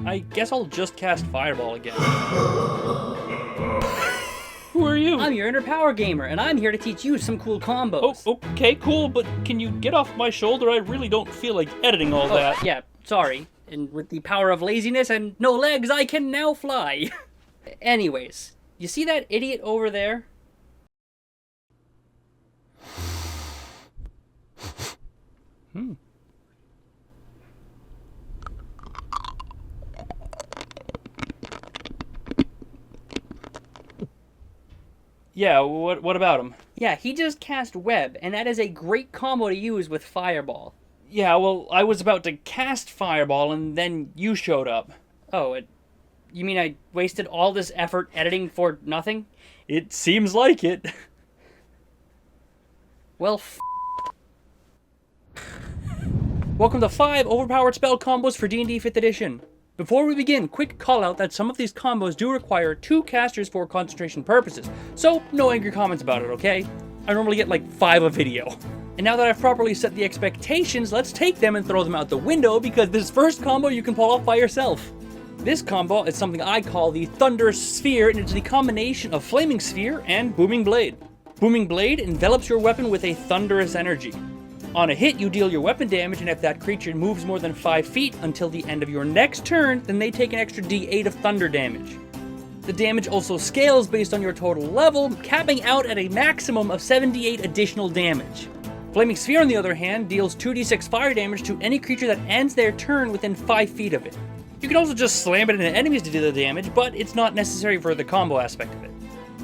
I guess I'll just cast Fireball again. Who are you? I'm your inner power gamer, and I'm here to teach you some cool combos. Oh, okay, cool, but can you get off my shoulder? I really don't feel like editing all that. Yeah, sorry. And with the power of laziness and no legs, I can now fly. Anyways, you see that idiot over there? Yeah, what about him? Yeah, he just cast Web, and that is a great combo to use with Fireball. Yeah, well, I was about to cast Fireball, and then you showed up. Oh, you mean I wasted all this effort editing for nothing? It seems like it. Well, Welcome to 5 overpowered spell combos for D&D 5th edition. Before we begin, quick call out that some of these combos do require 2 casters for concentration purposes, so no angry comments about it, okay? I normally get like 5 a video. And now that I've properly set the expectations, let's take them and throw them out the window because this first combo you can pull off by yourself. This combo is something I call the Thunderous Sphere, and it's the combination of Flaming Sphere and Booming Blade. Booming Blade envelops your weapon with a thunderous energy. On a hit, you deal your weapon damage, and if that creature moves more than 5 feet until the end of your next turn, then they take an extra d8 of thunder damage. The damage also scales based on your total level, capping out at a maximum of 78 additional damage. Flaming Sphere, on the other hand, deals 2d6 fire damage to any creature that ends their turn within 5 feet of it. You can also just slam it into enemies to deal the damage, but it's not necessary for the combo aspect of it.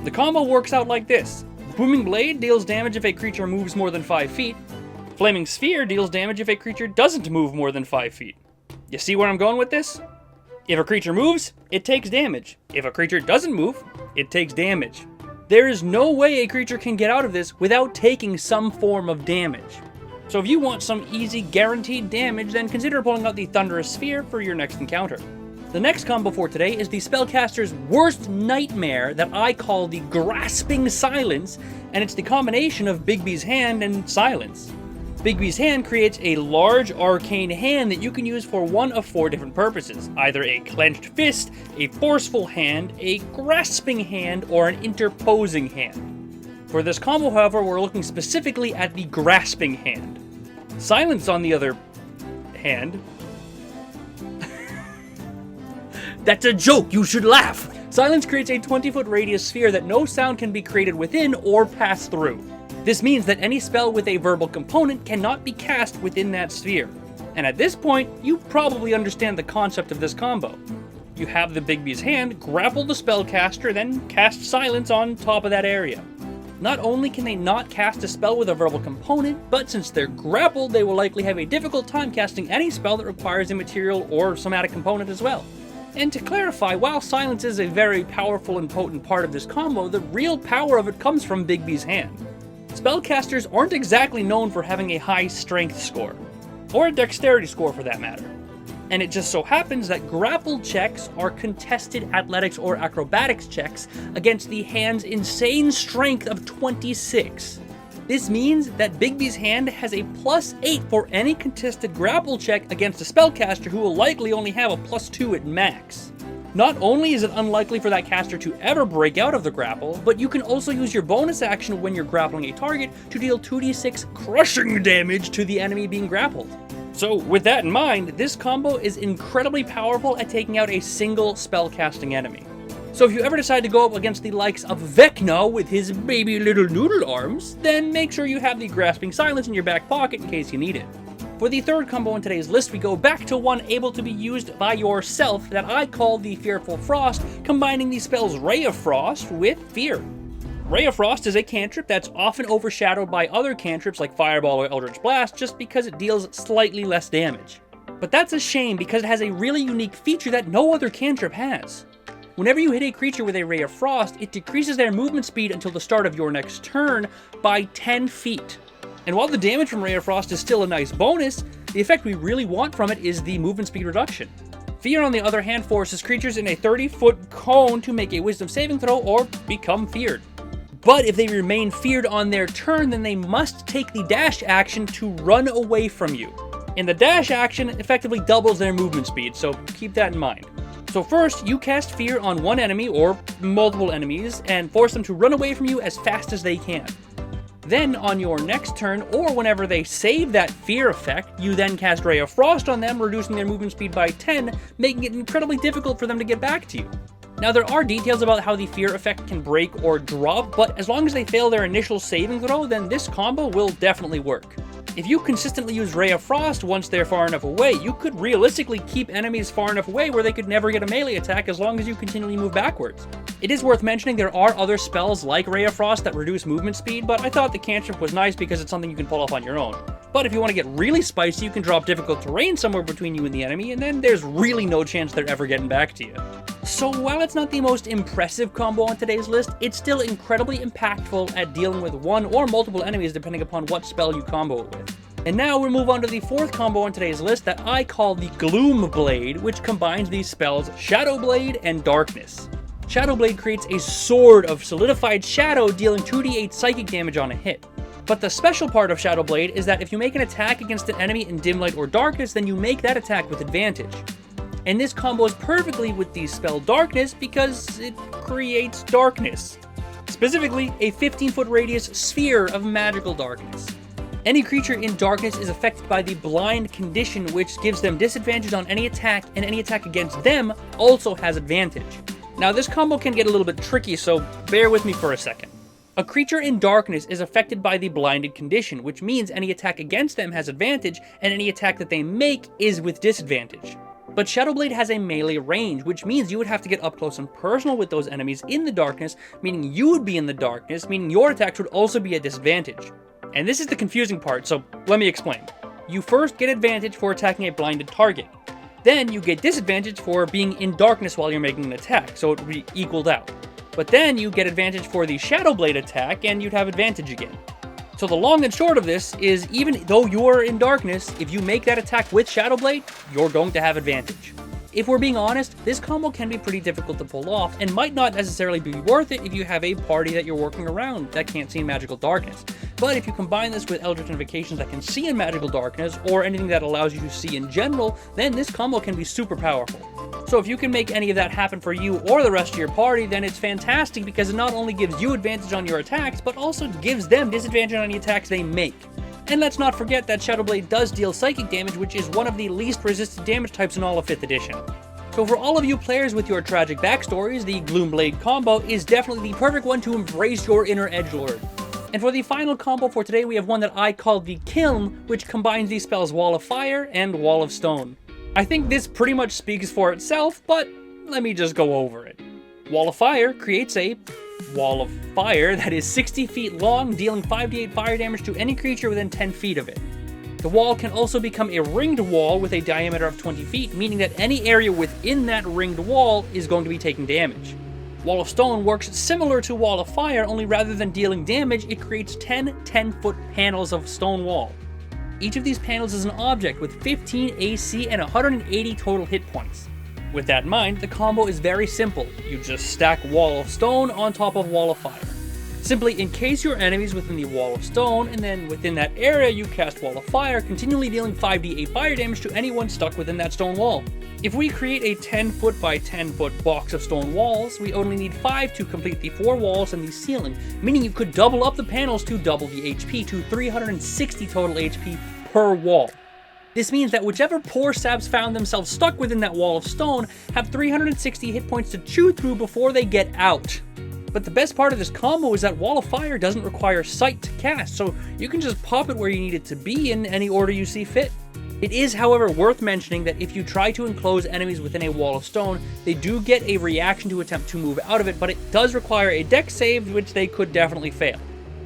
The combo works out like this. Booming Blade deals damage if a creature moves more than 5 feet. Flaming Sphere deals damage if a creature doesn't move more than 5 feet. You see where I'm going with this? If a creature moves, it takes damage. If a creature doesn't move, it takes damage. There is no way a creature can get out of this without taking some form of damage. So if you want some easy, guaranteed damage, then consider pulling out the Thunderous Sphere for your next encounter. The next combo for today is the spellcaster's worst nightmare that I call the Grasping Silence, and it's the combination of Bigby's Hand and Silence. Bigby's Hand creates a large arcane hand that you can use for one of 4 different purposes, either a clenched fist, a forceful hand, a grasping hand, or an interposing hand. For this combo, however, we're looking specifically at the grasping hand. Silence, on the other hand... That's a joke, you should laugh! Silence creates a 20-foot radius sphere that no sound can be created within or pass through. This means that any spell with a verbal component cannot be cast within that sphere. And at this point, you probably understand the concept of this combo. You have the Bigby's Hand grapple the spellcaster, then cast Silence on top of that area. Not only can they not cast a spell with a verbal component, but since they're grappled, they will likely have a difficult time casting any spell that requires a material or somatic component as well. And to clarify, while Silence is a very powerful and potent part of this combo, the real power of it comes from Bigby's Hand. Spellcasters aren't exactly known for having a high strength score, or a dexterity score for that matter. And it just so happens that grapple checks are contested athletics or acrobatics checks against the hand's insane strength of 26. This means that Bigby's Hand has a +8 for any contested grapple check against a spellcaster who will likely only have a +2 at max. Not only is it unlikely for that caster to ever break out of the grapple, but you can also use your bonus action when you're grappling a target to deal 2d6 crushing damage to the enemy being grappled. So with that in mind, this combo is incredibly powerful at taking out a single spellcasting enemy. So if you ever decide to go up against the likes of Vecna with his baby little noodle arms, then make sure you have the Grasping Silence in your back pocket in case you need it. For the third combo in today's list, we go back to one able to be used by yourself that I call the Fearful Frost, combining the spells Ray of Frost with Fear. Ray of Frost is a cantrip that's often overshadowed by other cantrips like Fireball or Eldritch Blast just because it deals slightly less damage. But that's a shame because it has a really unique feature that no other cantrip has. Whenever you hit a creature with a Ray of Frost, it decreases their movement speed until the start of your next turn by 10 feet. And while the damage from Ray of Frost is still a nice bonus, the effect we really want from it is the movement speed reduction. Fear, on the other hand, forces creatures in a 30-foot cone to make a wisdom saving throw or become feared. But if they remain feared on their turn, then they must take the dash action to run away from you. And the dash action effectively doubles their movement speed, so keep that in mind. So first, you cast Fear on one enemy, or multiple enemies, and force them to run away from you as fast as they can. Then, on your next turn, or whenever they save that Fear effect, you then cast Ray of Frost on them, reducing their movement speed by 10, making it incredibly difficult for them to get back to you. Now, there are details about how the Fear effect can break or drop, but as long as they fail their initial saving throw, then this combo will definitely work. If you consistently use Ray of Frost once they're far enough away, you could realistically keep enemies far enough away where they could never get a melee attack as long as you continually move backwards. It is worth mentioning there are other spells like Ray of Frost that reduce movement speed, but I thought the cantrip was nice because it's something you can pull off on your own. But if you want to get really spicy, you can drop difficult terrain somewhere between you and the enemy, and then there's really no chance they're ever getting back to you. So while it's not the most impressive combo on today's list, it's still incredibly impactful at dealing with one or multiple enemies depending upon what spell you combo it with. And now we'll move on to the fourth combo on today's list that I call the Gloom Blade, which combines these spells Shadow Blade and Darkness. Shadow Blade creates a sword of solidified shadow dealing 2d8 psychic damage on a hit. But the special part of Shadow Blade is that if you make an attack against an enemy in dim light or darkness, then you make that attack with advantage. And this combos perfectly with the spell Darkness because it creates darkness. Specifically, a 15-foot radius sphere of magical darkness. Any creature in darkness is affected by the blind condition, which gives them disadvantage on any attack, and any attack against them also has advantage. Now, this combo can get a little bit tricky, so bear with me for a second. A creature in darkness is affected by the blinded condition, which means any attack against them has advantage, and any attack that they make is with disadvantage. But Shadow Blade has a melee range, which means you would have to get up close and personal with those enemies in the darkness, meaning you would be in the darkness, meaning your attacks would also be at disadvantage. And this is the confusing part, so let me explain. You first get advantage for attacking a blinded target. Then you get disadvantage for being in darkness while you're making an attack, so it would be equaled out. But then you get advantage for the Shadow Blade attack, and you'd have advantage again. So the long and short of this is, even though you are in darkness, if you make that attack with Shadow Blade, you're going to have advantage. If we're being honest, this combo can be pretty difficult to pull off, and might not necessarily be worth it if you have a party that you're working around that can't see in magical darkness. But if you combine this with Eldritch Invocations that can see in magical darkness, or anything that allows you to see in general, then this combo can be super powerful. So if you can make any of that happen for you or the rest of your party, then it's fantastic because it not only gives you advantage on your attacks, but also gives them disadvantage on any attacks they make. And let's not forget that Shadow Blade does deal psychic damage, which is one of the least resisted damage types in all of 5th edition. So for all of you players with your tragic backstories, the Gloom Blade combo is definitely the perfect one to embrace your inner edgelord. And for the final combo for today, we have one that I call the Kiln, which combines these spells Wall of Fire and Wall of Stone. I think this pretty much speaks for itself, but let me just go over it. Wall of Fire creates a wall of fire that is 60 feet long, dealing 5d8 fire damage to any creature within 10 feet of it. The wall can also become a ringed wall with a diameter of 20 feet, meaning that any area within that ringed wall is going to be taking damage. Wall of Stone works similar to Wall of Fire, only rather than dealing damage, it creates 10 10-foot panels of stone wall. Each of these panels is an object with 15 AC and 180 total hit points. With that in mind, the combo is very simple. You just stack Wall of Stone on top of Wall of Fire. Simply encase your enemies within the Wall of Stone, and then within that area you cast Wall of Fire, continually dealing 5d8 fire damage to anyone stuck within that stone wall. If we create a 10-foot by 10-foot box of stone walls, we only need 5 to complete the 4 walls and the ceiling, meaning you could double up the panels to double the HP to 360 total HP per wall. This means that whichever poor saps found themselves stuck within that Wall of Stone have 360 hit points to chew through before they get out. But the best part of this combo is that Wall of Fire doesn't require sight to cast, so you can just pop it where you need it to be in any order you see fit. It is, however, worth mentioning that if you try to enclose enemies within a Wall of Stone, they do get a reaction to attempt to move out of it, but it does require a dex save, which they could definitely fail.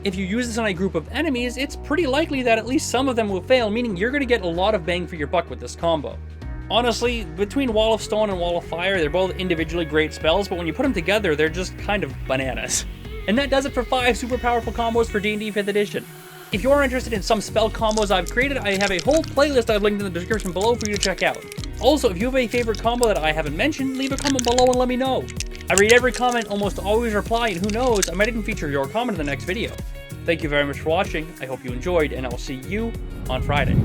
If you use this on a group of enemies, it's pretty likely that at least some of them will fail, meaning you're going to get a lot of bang for your buck with this combo. Honestly, between Wall of Stone and Wall of Fire, they're both individually great spells, but when you put them together, they're just kind of bananas. And that does it for 5 super powerful combos for D&D 5th edition. If you're interested in some spell combos I've created, I have a whole playlist I've linked in the description below for you to check out. Also, if you have a favorite combo that I haven't mentioned, leave a comment below and let me know. I read every comment, almost always reply, and who knows, I might even feature your comment in the next video. Thank you very much for watching, I hope you enjoyed, and I'll see you on Friday.